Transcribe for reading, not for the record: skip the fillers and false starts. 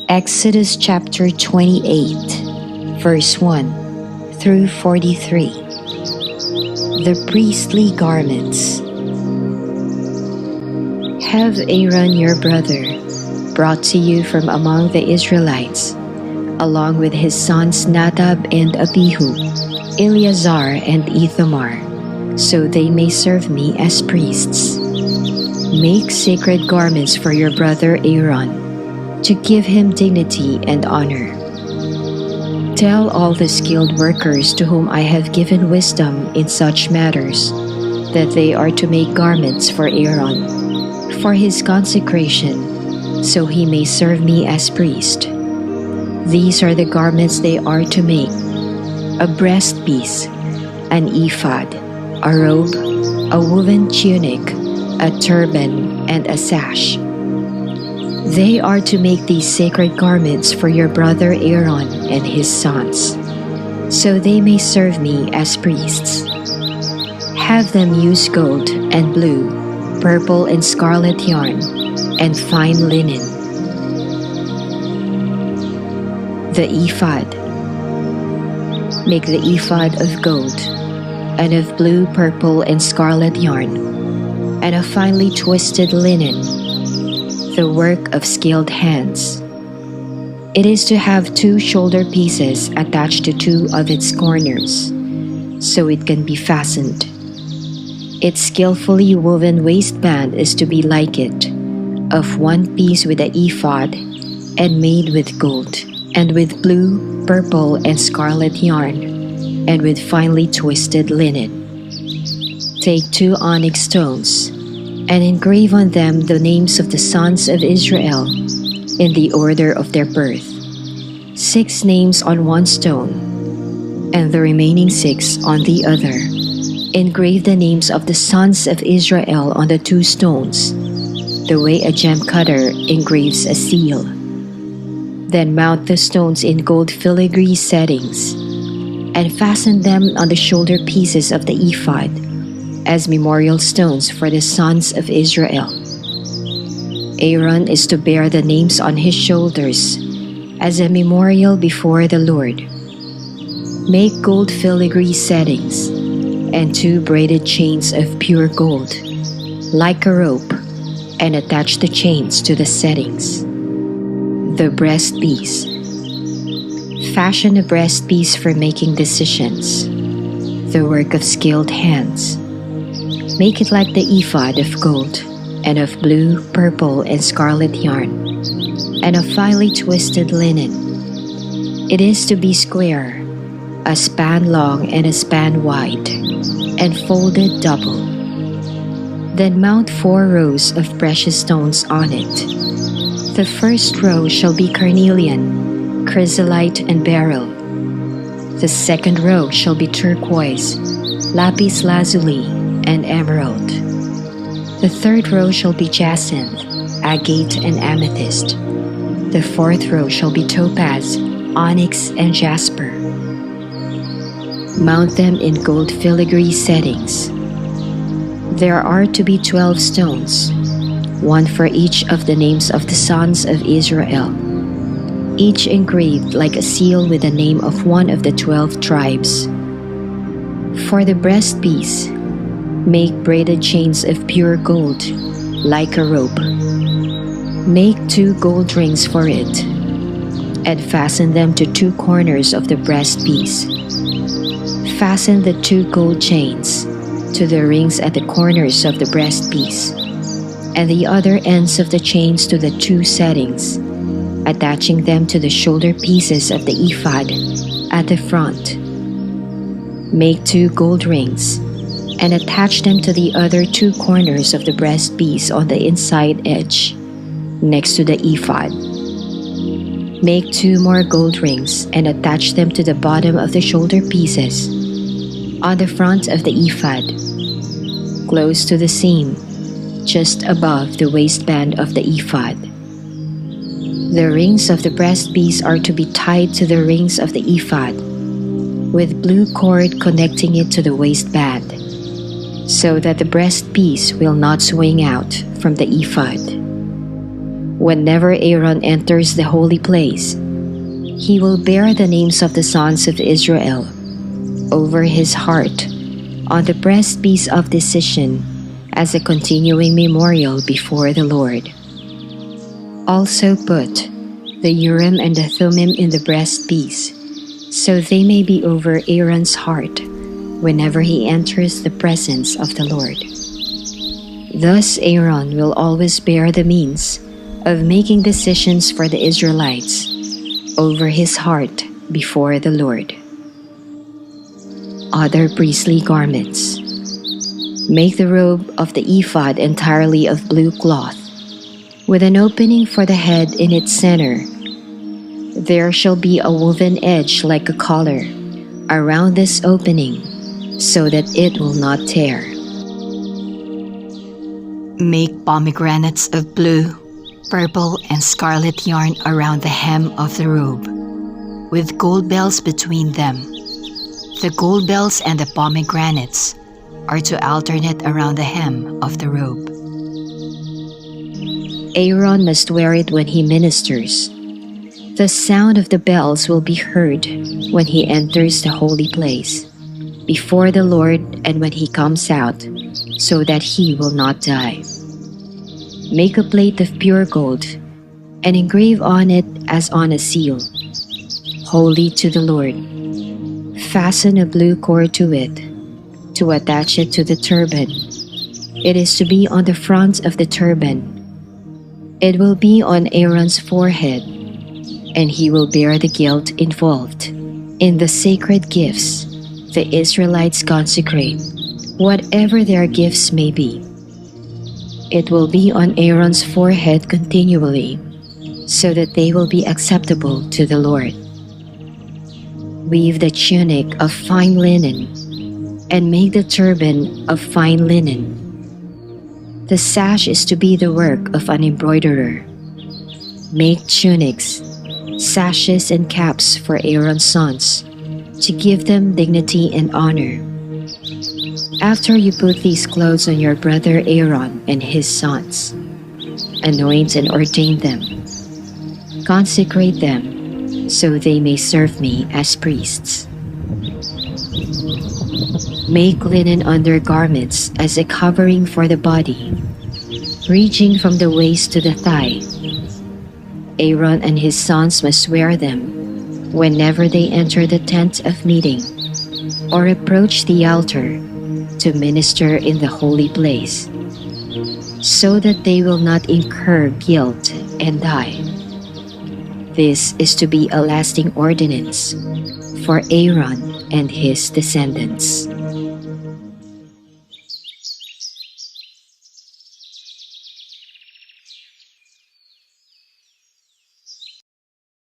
Exodus chapter 28, verse 1 through 43. The priestly garments. Have Aaron your brother brought to you from among the Israelites, along with his sons Nadab and Abihu, Eleazar and Ithamar, so they may serve me as priests. Make sacred garments for your brother Aaron, to give him dignity and honor. Tell all the skilled workers to whom I have given wisdom in such matters that they are to make garments for Aaron, for his consecration, so he may serve me as priest. These are the garments they are to make: a breastpiece, an ephod, a robe, a woven tunic, a turban, and a sash. They are to make these sacred garments for your brother Aaron and his sons, so they may serve me as priests. Have them use gold and blue, purple and scarlet yarn, and fine linen. The ephod. Make the ephod of gold, and of blue, purple, and scarlet yarn, and of finely twisted linen, the work of skilled hands. It is to have 2 shoulder pieces attached to 2 of its corners, so it can be fastened. Its skillfully woven waistband is to be like it, of 1 piece with the ephod, and made with gold, and with blue, purple, and scarlet yarn, and with finely twisted linen. Take 2 onyx stones, and engrave on them the names of the sons of Israel in the order of their birth, 6 names on 1 stone, and the remaining 6 on the other. Engrave the names of the sons of Israel on the 2 stones, the way a gem cutter engraves a seal. Then mount the stones in gold filigree settings, and fasten them on the shoulder pieces of the ephod, as memorial stones for the sons of Israel. Aaron is to bear the names on his shoulders as a memorial before the Lord. Make gold filigree settings and 2 braided chains of pure gold, like a rope, and attach the chains to the settings. The breastpiece. Fashion a breastpiece for making decisions, the work of skilled hands. Make it like the ephod of gold, and of blue, purple, and scarlet yarn, and of finely twisted linen. It is to be square, a span long and a span wide, and folded double. Then mount 4 rows of precious stones on it. The first row shall be carnelian, chrysolite, and beryl. The second row shall be turquoise, lapis lazuli, and emerald. The third row shall be jacinth, agate, and amethyst. The fourth row shall be topaz, onyx, and jasper. Mount them in gold filigree settings. There are to be 12 stones, 1 for each of the names of the sons of Israel, each engraved like a seal with the name of one of the 12 tribes. For the breastpiece, make braided chains of pure gold, like a rope. Make 2 gold rings for it, and fasten them to 2 corners of the breastpiece. Fasten the 2 gold chains to the rings at the corners of the breastpiece, and the other ends of the chains to the 2 settings, attaching them to the shoulder pieces of the ephod at the front. Make 2 gold rings, and attach them to the other 2 corners of the breastpiece on the inside edge, next to the ephod. Make 2 more gold rings and attach them to the bottom of the shoulder pieces, on the front of the ephod, close to the seam, just above the waistband of the ephod. The rings of the breastpiece are to be tied to the rings of the ephod, with blue cord connecting it to the waistband, so that the breastpiece will not swing out from the ephod. Whenever Aaron enters the holy place, he will bear the names of the sons of Israel over his heart on the breastpiece of decision as a continuing memorial before the Lord. Also put the Urim and the Thummim in the breastpiece, so they may be over Aaron's heart whenever he enters the presence of the Lord. Thus Aaron will always bear the means of making decisions for the Israelites over his heart before the Lord. Other priestly garments. Make the robe of the ephod entirely of blue cloth, with an opening for the head in its center. There shall be a woven edge like a collar around this opening, so that it will not tear. Make pomegranates of blue, purple, and scarlet yarn around the hem of the robe, with gold bells between them. The gold bells and the pomegranates are to alternate around the hem of the robe. Aaron must wear it when he ministers. The sound of the bells will be heard when he enters the holy place before the Lord and when he comes out, so that he will not die. Make a plate of pure gold and engrave on it as on a seal, holy to the Lord. Fasten a blue cord to it to attach it to the turban. It is to be on the front of the turban. It will be on Aaron's forehead, and he will bear the guilt involved in the sacred gifts the Israelites consecrate, whatever their gifts may be. It will be on Aaron's forehead continually, so that they will be acceptable to the Lord. Weave the tunic of fine linen, and make the turban of fine linen. The sash is to be the work of an embroiderer. Make tunics, sashes, and caps for Aaron's sons, to give them dignity and honor. After you put these clothes on your brother Aaron and his sons, anoint and ordain them. Consecrate them, so they may serve me as priests. Make linen undergarments as a covering for the body, reaching from the waist to the thigh. Aaron and his sons must wear them whenever they enter the tent of meeting or approach the altar to minister in the holy place, so that they will not incur guilt and die. This is to be a lasting ordinance for Aaron and his descendants.